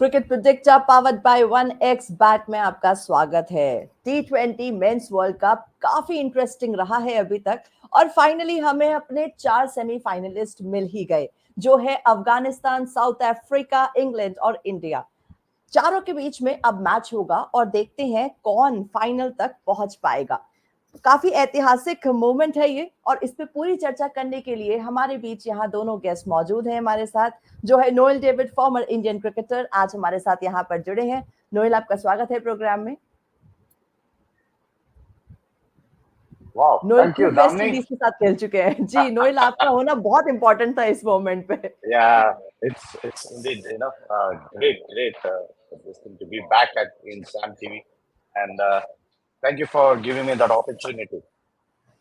Cricket predictor powered by 1x bat में आपका स्वागत है। T20 मेंस वर्ल्ड कप काफी इंटरेस्टिंग रहा है अभी तक और फाइनली हमें अपने 4 सेमीफाइनलिस्ट मिल ही गए, जो है अफगानिस्तान, साउथ अफ्रीका, इंग्लैंड और इंडिया। चारों के बीच में अब मैच होगा और देखते हैं कौन फाइनल तक पहुंच पाएगा। काफी ऐतिहासिक मोमेंट है ये और इस पे पूरी चर्चा करने के लिए हमारे बीच यहाँ दोनों गेस्ट मौजूद हैं हमारे साथ, जो है Noel David, farmer Indian cricketer, आज हमारे साथ यहाँ पर जुड़े हैं। नोएल, आपका स्वागत है प्रोग्राम में। नोएल खूब वेस्ट इंडीज के साथ खेल चुके हैं जी। नोएल, आपका होना बहुत इंपॉर्टेंट था इस मोमेंट पे। Yeah, it's indeed great this thing to be back in Sam TV, and thank you for giving me that opportunity.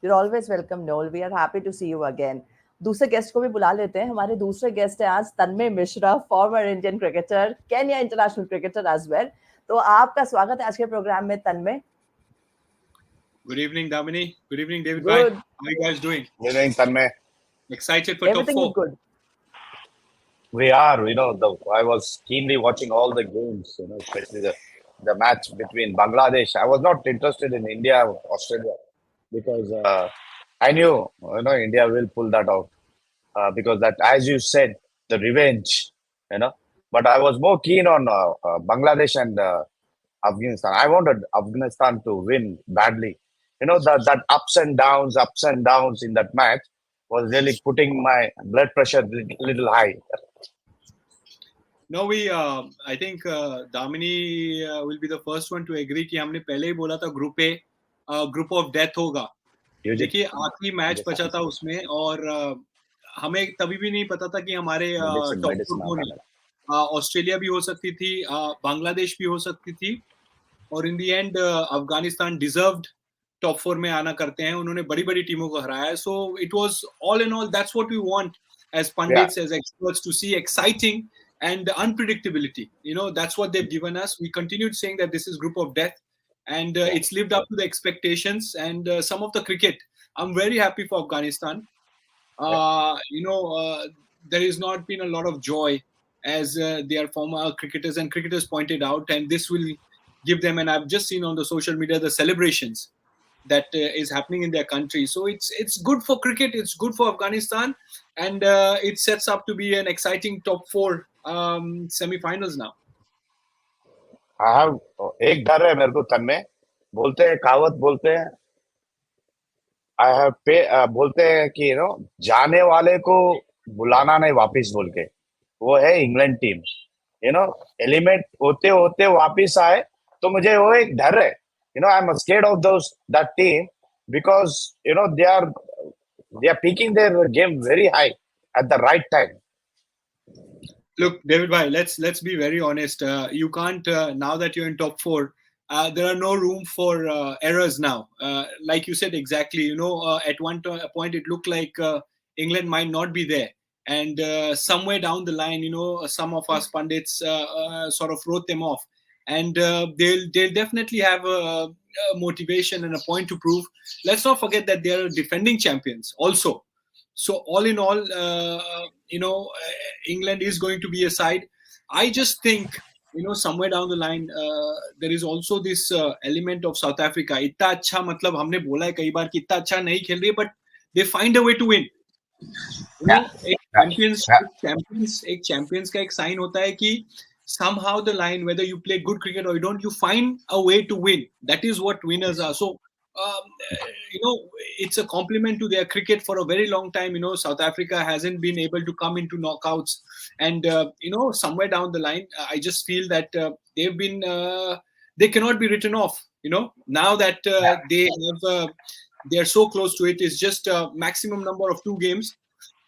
You're always welcome, Noel. We are happy to see you again. दूसरे guest को भी बुला लेते हैं। हमारे दूसरे गेस्ट हैं आज Tanmay Mishra, former Indian cricketer, Kenya international cricketer as well. तो आपका स्वागत है आज के प्रोग्राम में तन्मय। Good evening, Damini. Good evening, David. Good. How are you guys doing? Good evening, Tanmay. Excited for Everything top 4. Is good. We are, I was keenly watching all the games, especially the match between Bangladesh. I was not interested in India, Australia, because I knew, India will pull that out. Because that, as you said, the revenge, But I was more keen on Bangladesh and Afghanistan. I wanted Afghanistan to win badly. That ups and downs in that match was really putting my blood pressure little high. No, I think Damini will be the first one to agree कि हमने पहले ही बोला था group of death होगा। देखिए आखिरी match बचा था उसमें और हमें तभी भी नहीं पता था कि हमारे टॉप 4 कौन है। ऑस्ट्रेलिया भी हो सकती थी, बांग्लादेश भी हो सकती थी और इन दी एंड अफगानिस्तान डिजर्व्ड टॉप 4 में आना करते हैं। उन्होंने बड़ी-बड़ी टीमों को हराया है। So it was all in all that's what we want as pundits, as experts, to see exciting and unpredictability. That's what they've given us. We continued saying that this is group of death, and it's lived up to the expectations. And some of the cricket, I'm very happy for Afghanistan. There has not been a lot of joy, as their former cricketers pointed out, and this will give them. And I've just seen on the social media the celebrations that is happening in their country. So it's good for cricket, it's good for Afghanistan, and it sets up to be an exciting top 4 semi-finals now. एक डर है मेरे को तन्मय, बोलते हैं कहावत बोलते हैं बोलते हैं कि जाने वाले को बुलाना नहीं वापिस बोल के, वो है इंग्लैंड टीम। एलिमेंट होते होते वापिस आए तो मुझे वो एक डर है। I'm scared of that team because they are peaking their game very high at the right time. Look, David bhai, let's be very honest. You can't now that you're in top 4. There are no room for errors now. Like you said exactly. At one point it looked like England might not be there, and somewhere down the line, some of us pundits sort of wrote them off. And they'll definitely have a motivation and a point to prove. Let's not forget that they are defending champions also. So all in all, England is going to be a side. I just think somewhere down the line there is also this element of South Africa. इतना अच्छा, मतलब हमने बोला है कई बार कि इतना अच्छा नहीं खेल रही, but they find a way to win. एक champions का एक sign होता है कि somehow the line, whether you play good cricket or you don't, you find a way to win. That is what winners are. So it's a compliment to their cricket. For a very long time, South Africa hasn't been able to come into knockouts, and somewhere down the line, I just feel that they've been they cannot be written off. Now that they're so close to it. It's just a maximum number of 2 games,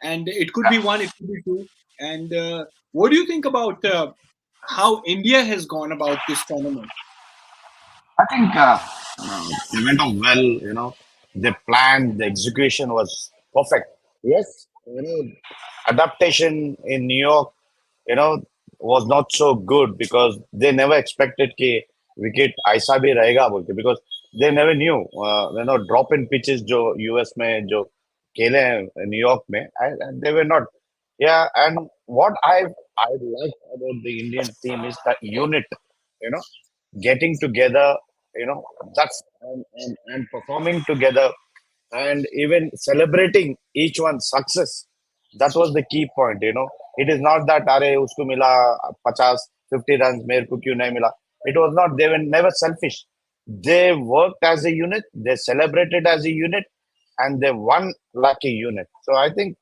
and it could be 1, it could be 2. And what do you think about how India has gone about this tournament? I think it went off well. They planned, the execution was perfect. Yes, adaptation in New York, was not so good because they never expected कि wicket ऐसा भी रहेगा बोलते, because they never knew, drop in pitches जो US में जो खेले हैं न्यूयॉर्क में, they were not, Yeah, and what I like about the Indian team is that unit, you know, getting together, you know, that's and performing together, and even celebrating each one's success. That was the key point, you know. It is not that अरे उसको मिला 50 runs मेरे को क्यों नहीं मिला. It was not. They were never selfish. They worked as a unit. They celebrated as a unit, and they won like a unit. So I think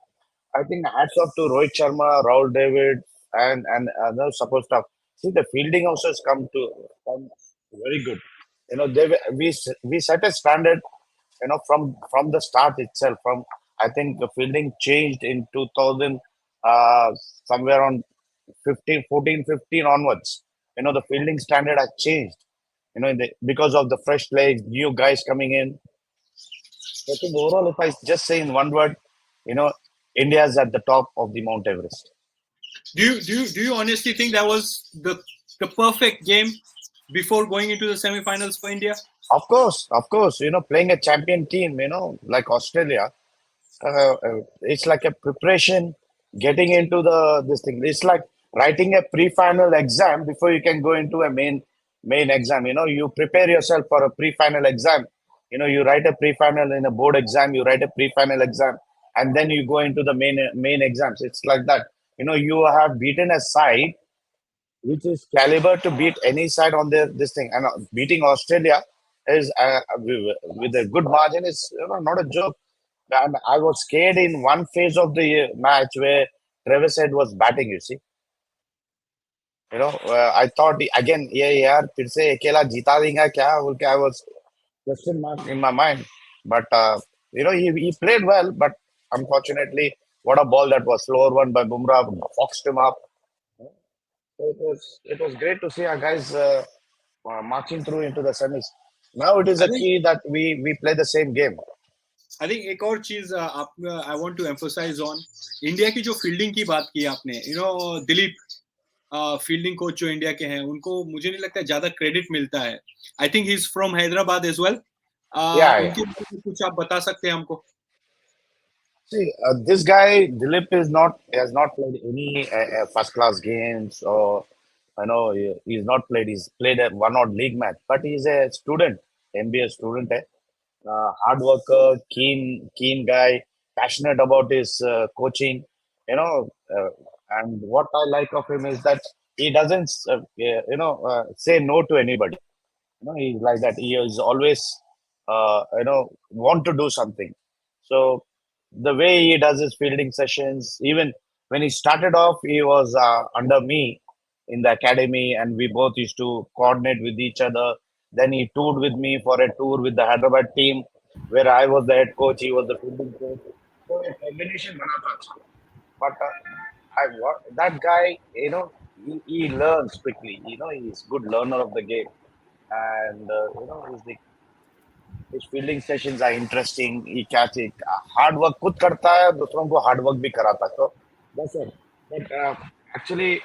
hats off to Rohit Sharma, Rahul David, and other support staff. See, the fielding also has come very good. You know, we set a standard. You know, from the start itself. From I think the fielding changed in 2000, somewhere on 15, 14, 15 onwards. You know, the fielding standard has changed. You know, because of the fresh legs, new guys coming in. I think overall, if I just say in one word, you know, India is at the top of the Mount Everest. Do you honestly think that was the perfect game before going into the semi-finals for India? Of course. You know, playing a champion team, you know, like Australia, it's like a preparation, getting into this thing. It's like writing a pre-final exam before you can go into a main exam. You know, you prepare yourself for a pre-final exam. You know, you write a pre-final in a board exam. You write a pre-final exam, and then you go into the main exams. It's like that. You know, you have beaten a side which is caliber to beat any side on this thing. And beating Australia is with a good margin is, you know, not a joke. And I was scared in one phase of the match where Travis Head was batting. You see, you know, I thought again, yeah, यार फिर से अकेला जीता देगा क्या बोल के I was question mark in my mind. But you know, he played well, but unfortunately, what a ball that was. Slower one by Bumrah, foxed him up. So it was great to see our guys marching through into the semis. Now it is a key that we play the same game. I think एक और चीज I want to emphasize on India की जो fielding की बात की आपने, you know, Dilip fielding coach जो इंडिया के हैं, उनको मुझे नहीं लगता ज्यादा क्रेडिट मिलता है. I think he's from Hyderabad as well. Yeah. उनके बारे में कुछ आप बता सकते हैं हमको? See, this guy Dilip has not played any first class games, or I know he's not played. He's played a one odd league match, but he's a student, MBA student. Hard worker, keen guy, passionate about his coaching. You know, and what I like of him is that he doesn't, say no to anybody. You know, he's like that. He is always, want to do something. So the way he does his fielding sessions, even when he started off, he was under me in the academy, and we both used to coordinate with each other. Then he toured with me for a tour with the Hyderabad team, where I was the head coach, he was the fielding coach. So a combination bana tha acha. But that guy, you know, he learns quickly. You know, he's good learner of the game, and you know, his fielding sessions are interesting. He catch it. Hard work खुद करता है, दूसरों को hard work भी कराता है. So that's it. But actually,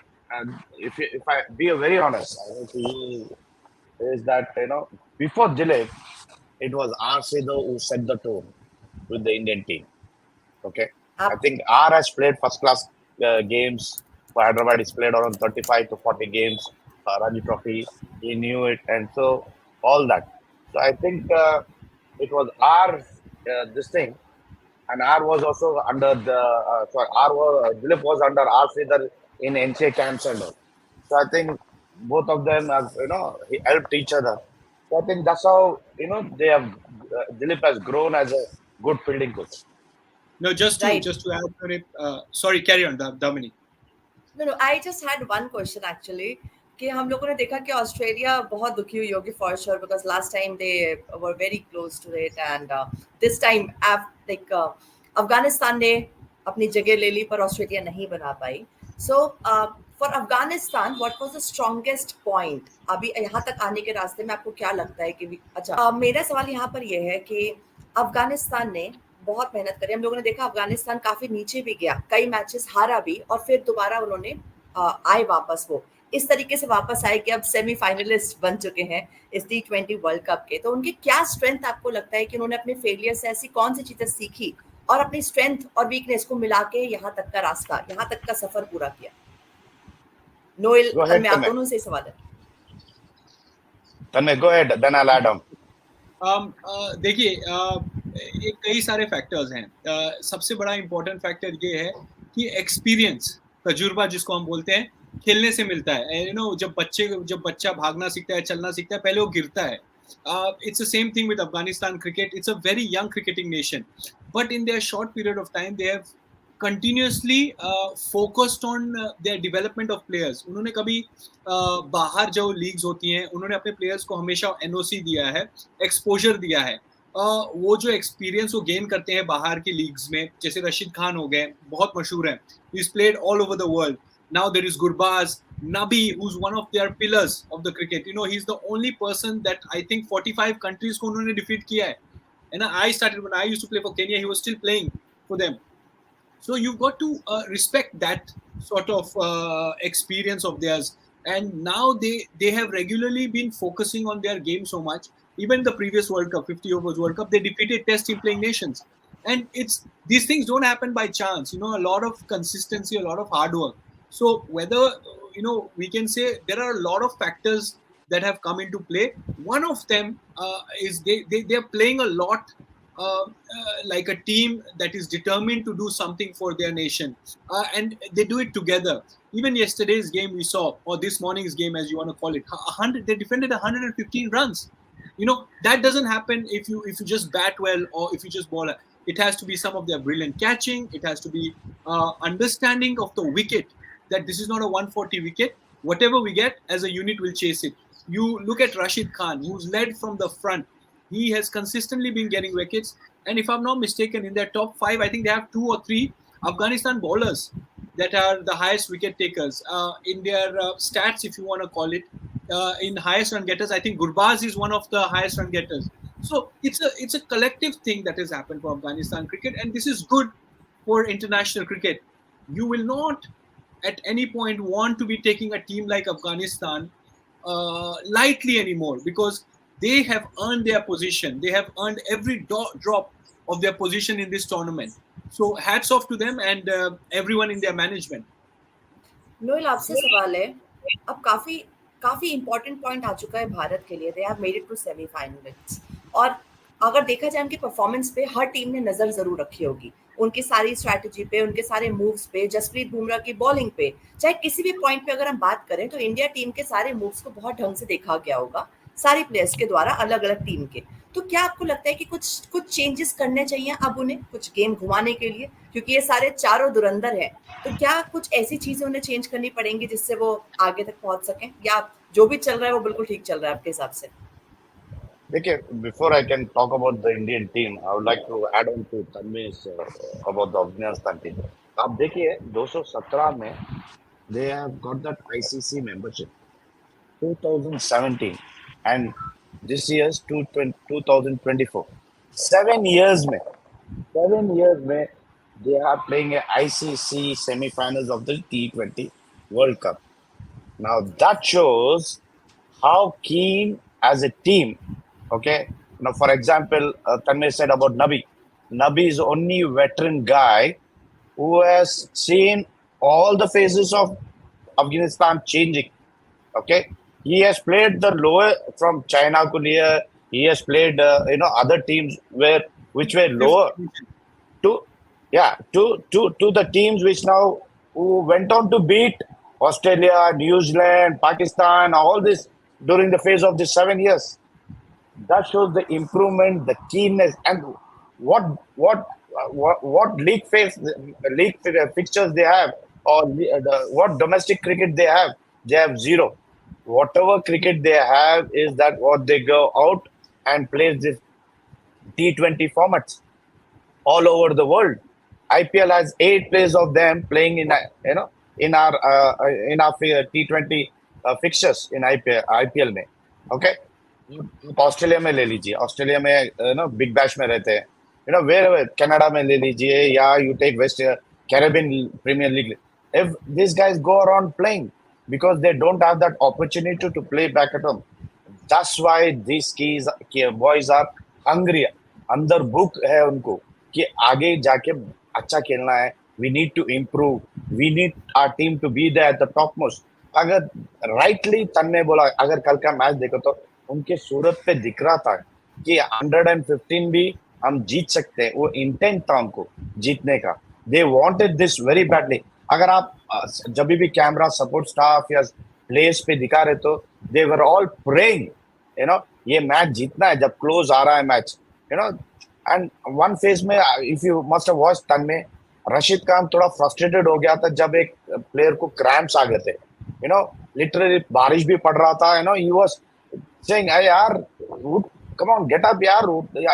if I be very honest, I think he is that, you know, before Dilip, it was R. Sidhu who set the tone with the Indian team. Okay, I think R has played first class games for Hyderabad. He's played around 35 to 40 games, Ranji Trophy. He knew it, and so all that. So I think it was R this thing, and R was also under the Dilip was under R Sridhar in NCA camps and all. So I think both of them have, you know, helped each other. So I think that's how, you know, they have Dilip has grown as a good fielding coach. No, just to add on it. Sorry, carry on, Damini. No, I just had one question actually. कि हम लोगों ने देखा कि Australia बहुत दुखी हुई होगी for sure, because last time they were very close to it, and this time like Afghanistan ने अपनी जगह ले ली पर ऑस्ट्रेलिया नहीं बना पाई. So for Afghanistan what was the strongest point अभी यहाँ तक आने के रास्ते में? आपको क्या लगता है कि अच्छा मेरा सवाल यहाँ पर यह है कि अफगानिस्तान ने बहुत मेहनत करी. हम लोगों ने देखा अफगानिस्तान काफी नीचे भी गया, कई मैचेस हारा भी, और फिर दोबारा उन्होंने आए वापस, वो इस तरीके से वापस आए कि अब सेमीफाइनलिस्ट बन चुके हैं इस T20 वर्ल्ड कप के. तो उनकी क्या स्ट्रेंथ आपको लगता है कि उन्होंने अपने फेलियर से ऐसी कौन सी चीजें सीखी और अपनी स्ट्रेंथ और वीकनेस को मिला के यहाँ तक का रास्ता, यहाँ तक का सफर पूरा किया। नोएल, Go ahead, मैं आप Tanmay. दोनों से सवाल है। Tanmay, go ahead. Then I'll add on. देखिए, कई सारे फैक्टर्स हैं। सबसे बड़ा इंपॉर्टेंट फैक्टर ये है कि एक्सपीरियंस, तजुर्बा जिसको हम बोलते हैं, खेलने से मिलता है। जब बच्चा भागना सीखता है, चलना सीखता है, पहले वो गिरता है। It's the same thing with Afghanistan cricket. It's a very young cricketing nation, but in their short period of time, they have continuously focused on their development of players. उन्होंने कभी बाहर जो लीग्स होती हैं, उन्होंने अपने प्लेयर्स को हमेशा एनओसी दिया है, एक्सपोजर दिया है। वो जो एक्सपीरियंस वो गेन करते हैं बाहर की लीग्स में, जैसे रशीद खान हो गए, बहुत मशहूर हैं, he is played all over the world. Now there is Gurbaz, Nabi, who's one of their pillars of the cricket. He's the only person that I think 45 countries को उन्होंने defeat किया है। And I started when I used to play for Kenya, he was still playing for them. So you've got to respect that sort of experience of theirs. And now they have regularly been focusing on their game so much. Even the previous World Cup, 50 overs World Cup, they defeated test team playing nations. And these things don't happen by chance. A lot of consistency, a lot of hard work. So whether we can say there are a lot of factors that have come into play. One of them is they're playing a lot like a team that is determined to do something for their nation, and they do it together. Even yesterday's game we saw, or this morning's game as you want to call it, 100, they defended 115 runs. That doesn't happen if you just bat well or if you just bowl. It has to be some of their brilliant catching. It has to be understanding of the wicket, that this is not a 140 wicket. Whatever we get as a unit, will chase it. You look at Rashid Khan, who's led from the front. He has consistently been getting wickets. And if I'm not mistaken, in their top 5, I think they have 2 or 3 Afghanistan bowlers that are the highest wicket takers. In their stats, if you want to call it, in highest run getters, I think Gurbaz is one of the highest run getters. So it's a collective thing that has happened for Afghanistan cricket, and this is good for international cricket. You will not at any point want to be taking a team like Afghanistan lightly anymore, because they have earned their position. They have earned every drop of their position in this tournament. So hats off to them and everyone in their management. Noel, आपसे सवाल है। अब काफी important point आ चुका है भारत के लिए। They have made it to semifinalists, और अगर देखा जाए उनकी परफॉर्मेंस पे हर टीम ने नजर जरूर रखी होगी, उनकी सारी स्ट्रैटेजी पे, उनके सारे मूव्स पे, जसप्रीत बुमराह की बॉलिंग पे, चाहे किसी भी पॉइंट पे अगर हम बात करें तो इंडिया टीम के सारे मूव्स को बहुत ढंग से देखा गया होगा, सारी प्लेयर्स के द्वारा, अलग अलग टीम के। तो क्या आपको लगता है कि कुछ चेंजेस करने चाहिए अब उन्हें, कुछ गेम घुमाने के लिए, क्योंकि ये सारे चारों धुरंधर हैं, तो क्या कुछ ऐसी चीजें उन्हें चेंज करनी पड़ेंगी जिससे वो आगे तक पहुंच सकें, या जो भी चल रहा है वो बिल्कुल ठीक चल रहा है आपके हिसाब से? देखिए, before I can talk about the Indian team, I would like to add on to Tanmay's about the Afghanistan team. आप देखिए 217 में they have got that ICC membership 2017 and this year's 2024. 7 years में they are playing a ICC semi-finals of the T20 World Cup. Now that shows how keen as a team. Okay. Now, for example, Tanmay said about Nabi. Nabi is the only veteran guy who has seen all the phases of Afghanistan changing. Okay. He has played the lower from China Kulia. He has played, other teams which were lower to the teams which now who went on to beat Australia, New Zealand, Pakistan, all this during the phase of the 7 years. That shows the improvement, the keenness, and what league fixtures they have, or what domestic cricket they have. They have zero. Whatever cricket they have is that what they go out and play this T20 formats all over the world. IPL has 8 players of them playing in our T20 fixtures in IPL में. Okay. Australia में ले लीजिए, Australia में big bash में रहते हैं, where Canada में ले लीजिए, या you take West Caribbean Premier League. If this guys go around playing because they don't have that opportunity to play back at home. That's why these boys are hungry. अंदर भूख है उनको कि आगे जाके अच्छा खेलना है, we need to improve, we need our team to be there at the top most. अगर राइटली तन ने बोला, अगर कल का मैच देखो तो उनके सूरत पे दिख रहा था कि 115 भी हम जीत सकते हैं, वो इंटेंट था उनको जीतने का, they wanted this very badly. अगर आप जब भी कैमरा सपोर्ट स्टाफ या प्लेयर्स पे दिखा रहे तो they were all praying, you know ये मैच जीतना है, जब क्लोज आ रहा है match, you know. And one phase में if you must have watched तन में, रशीद खान थोड़ा फ्रस्ट्रेटेड हो गया था जब एक प्लेयर को क्रैम्प्स आ गए थे, यू नो, लिटरली बारिश भी पड़ रहा था, you know, he was saying अरे यार कम ऑन गेट अप यार,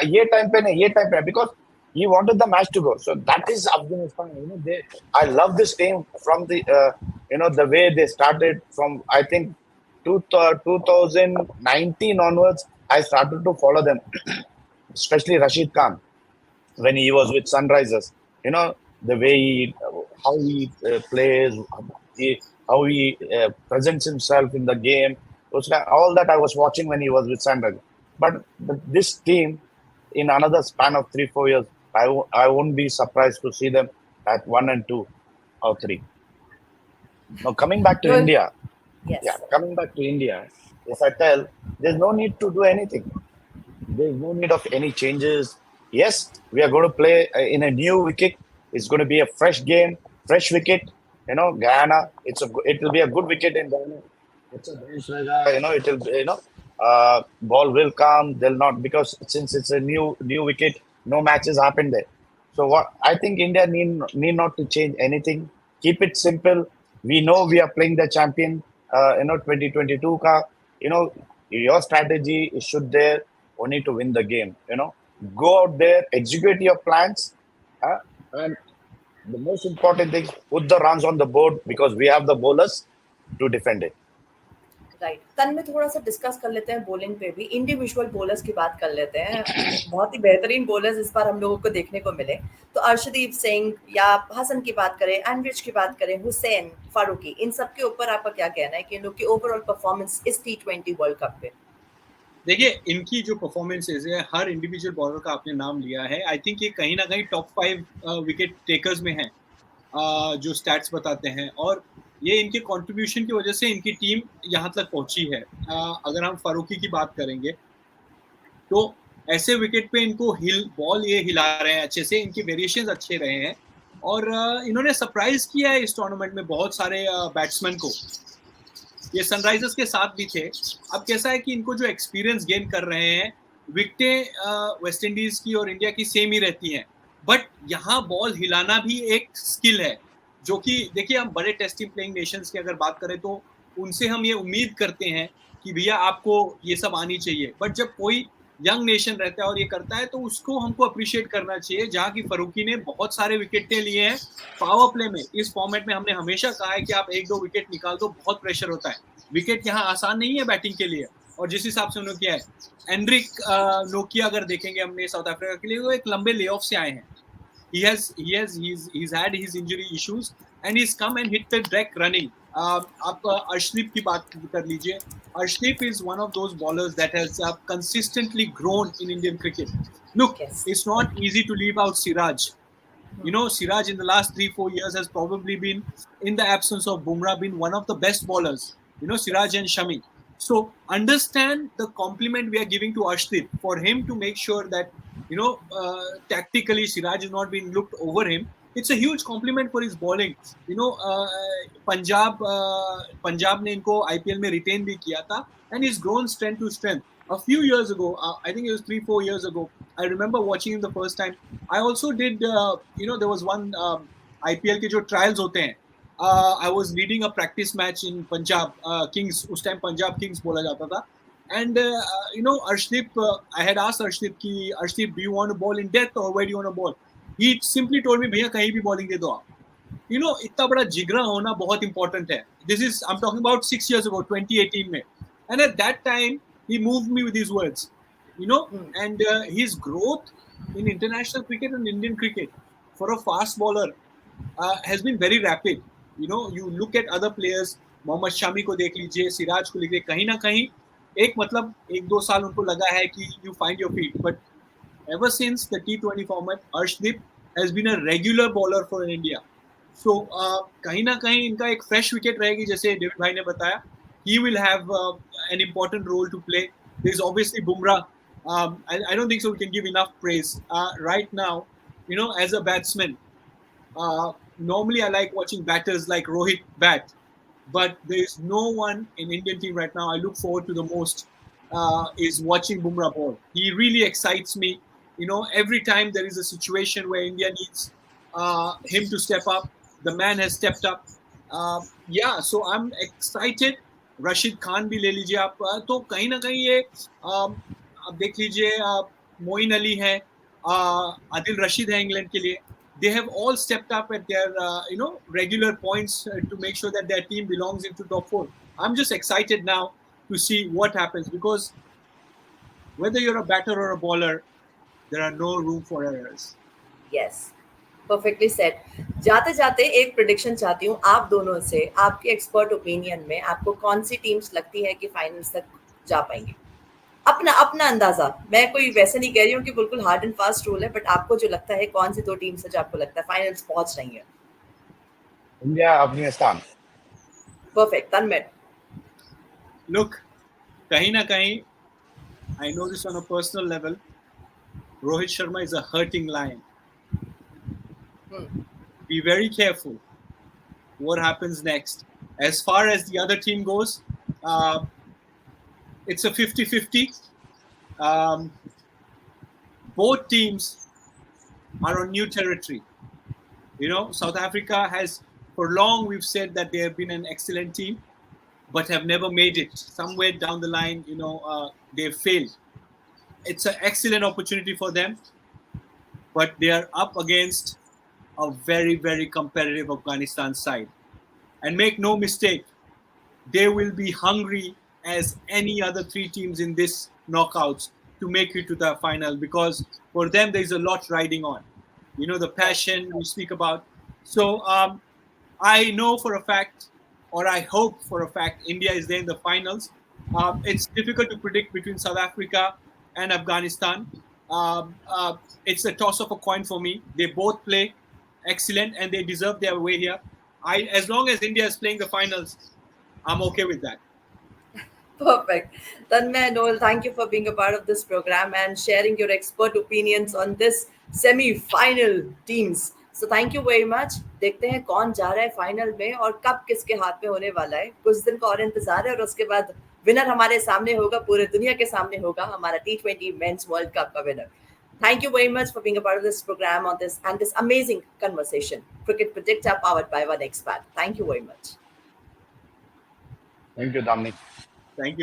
ये टाइम पे नहीं, ये टाइम पे, because he wanted the match to go. So that is Afghanistan, you know, I love this team from the you know, the way they started from, I think 2019 onwards I started to follow them, especially Rashid Khan when he was with Sunrisers, you know, the way how he plays, how he presents himself in the game, all that I was watching when he was with Sunrisers. But this team, in another span of 3-4 years, I won't be surprised to see them at 1 and 2 or 3. Now coming back to Well, India, yes. coming back to India, if I tell, there's no need to do anything. There's no need of any changes. Yes, we are going to play in a new wicket. It's going to be a fresh game, fresh wicket. You know, Guyana. It will be a good wicket in Guyana. It's a bench, you know. It will, you know, ball will come. They'll not, because since it's a new wicket, no matches happened there. So what I think India need not to change anything. Keep it simple. We know we are playing the champion. You know, 2022 ka. You know, your strategy is should there only to win the game. You know, go out there, execute your plans, and the most important thing, put the runs on the board, because we have the bowlers to defend it. Right, तन में थोड़ा सा discuss कर लेते हैं bowling पे भी, individual bowlers की बात कर लेते हैं। बहुत ही बेहतरीन बॉलर्स इस बार हम लोगों को देखने को मिले। तो अर्शदीप सिंह या हसन की बात करें, एनरिच की बात करें, हुसैन, फारूकी, इन सब के ऊपर आपका क्या कहना है कि इन लोग की ओवरऑल परफॉर्मेंस इस T20 वर्ल्ड कप पे? देखिए, इनकी जो परफॉर्मेंसेज है, हर इंडिविजुअल बॉलर का आपने नाम लिया है, आई थिंक ये कहीं ना कहीं टॉप 5 विकेट टेकर्स में है, जो स्टैट्स बताते हैं, और ये इनके कंट्रीब्यूशन की वजह से इनकी टीम यहाँ तक पहुंची है। अगर हम फारूकी की बात करेंगे तो ऐसे विकेट पे इनको बॉल ये हिला रहे हैं अच्छे से, इनके वेरिएशंस अच्छे रहे हैं, और इन्होंने सरप्राइज किया है इस टूर्नामेंट में बहुत सारे बैट्समैन को। ये सनराइजर्स के साथ भी थे। अब कैसा है कि इनको जो एक्सपीरियंस गेन कर रहे हैं, विकेटें वेस्ट इंडीज की और इंडिया की सेम ही रहती हैं, बट यहाँ बॉल हिलाना भी एक स्किल है, जो कि देखिए, हम बड़े टेस्टिंग प्लेइंग नेशंस की अगर बात करें तो उनसे हम ये उम्मीद करते हैं कि भैया आपको ये सब आनी चाहिए, बट जब कोई यंग नेशन रहता है और ये करता है तो उसको हमको अप्रिशिएट करना चाहिए। जहाँ की फारूकी ने बहुत सारे विकेटें लिए हैं पावर प्ले में। इस फॉर्मेट में हमने हमेशा कहा है कि आप 1-2 विकेट निकाल दो, बहुत प्रेशर होता है, विकेट यहाँ आसान नहीं है बैटिंग के लिए, और जिस हिसाब से उन्होंने किया है। एनरिक नोकिया अगर देखेंगे हमने साउथ अफ्रीका के लिए, वो एक लंबे ले ऑफ से आए हैं। He's had his injury issues and he's come and hit the deck running. आप अर्शदीप की बात कर लीजिए। Arshdeep is one of those bowlers that has consistently grown in Indian cricket. Look, Yes. it's not easy to leave out Siraj. You know, Siraj in the last 3-4 years has probably been, in the absence of Bumrah, been one of the best bowlers. You know, Siraj and Shami. So understand the compliment we are giving to Arshdeep, for him to make sure that, you know, tactically Siraj is not being looked over him. It's a huge compliment for his bowling. You know, Punjab ने इनको IPL में retain भी किया था, and he's grown strength to strength. A few years ago, I think it was 3-4 years ago, I remember watching him the first time. I also did, you know, there was one IPL के जो trials होते हैं, I was leading a practice match in Punjab Kings. उस time Punjab Kings बोला जाता था, and you know, Arshdeep, I had asked Arshdeep कि Arshdeep, do you want to bowl in death or where do you want to bowl? He simply told me, भैया कहीं भी bowling दे दो आप। You know, इतना बड़ा जिगरा होना बहुत important है। This is, I'm talking about 6 years ago, 2018 में, and at that time he moved me with his words, you know, and his growth in international cricket and Indian cricket for a fast bowler has been very rapid. You know, you look at other players, Mohammad Shami को देख लीजिए, सिराज को लीजिए, कहीं ना कहीं एक मतलब 1-2 साल उनको लगा है कि you find your feet, but ever since the T20 format, Arshdeep has been a regular bowler for India. So कहीं ना कहीं इनका एक fresh wicket रहेगी, जैसे डेविड भाई ने बताया. He will have an important role to play. There's obviously Bumrah. I don't think so we can give enough praise. Right now, you know, as a batsman, normally I like watching batters like Rohit bat, but there is no one in Indian team right now I look forward to the most is watching Bumrah bowl. He really excites me. You know, every time there is a situation where India needs him to step up, the man has stepped up. Yeah, so I'm excited. Rashid Khan भी ले लीजिए आप, तो कहीं ना कहीं ये आप देख लीजिए, मोइन अली है, आदिल रशीद है इंग्लैंड के लिए. They have all stepped up at their regular points to make sure that their team belongs into top 4. I'm just excited now to see what happens, because whether you're a batter or a bowler, there are no room for errors. Yes, perfectly said. जाते जाते एक prediction चाहती हूँ आप दोनों से. आपके expert opinion में आपको कौन सी टीम्स लगती है कि फाइनल्स तक जा पाएंगी? अपना अपना अंदाजा. मैं कोई वैसे नहीं कह रही हूँ कि बिल्कुल हार्ड एंड फास्ट रूल है, बट आपको जो लगता है कौन सी दो टीम्स है जो आपको लगता है फाइनल्स पहुंच रही है? इंडिया, अफगानिस्तान. परफेक्ट. तन्मय. Look, कहीं ना कहीं, I know this on a personal level, Rohit Sharma is a hurting lion. Be very careful what happens next. As far as the other team goes, it's a 50-50. Both teams are on new territory. You know, South Africa has, for long, we've said that they have been an excellent team, but have never made it. Somewhere down the line, you know, they've failed. It's an excellent opportunity for them, but they are up against a very, very competitive Afghanistan side. And make no mistake, they will be hungry as any other three teams in this knockouts to make it to the final, because for them there's a lot riding on. You know, the passion we speak about. So I know for a fact, or I hope for a fact, India is there in the finals. It's difficult to predict between South Africa and Afghanistan. It's a toss of a coin for me. They both play excellent and they deserve their way here. As long as India is playing the finals, I'm okay with that. Perfect. Tanmay, Noel, thank you for being a part of this program and sharing your expert opinions on this semi-final teams. So thank you very much. देखते हैं कौन जा रहा है final में और कब किसके हाथ में होने वाला है. कुछ दिन का और इंतजार है और उसके बाद विनर हमारे सामने होगा, पूरे दुनिया के सामने होगा, हमारा T20 मेंस वर्ल्ड कप का winner. Thank you very much for being a part of this program on this and this amazing conversation. Cricket Predictor powered by OneXpat. Thank you very much. Thank you, Damini. Thank you.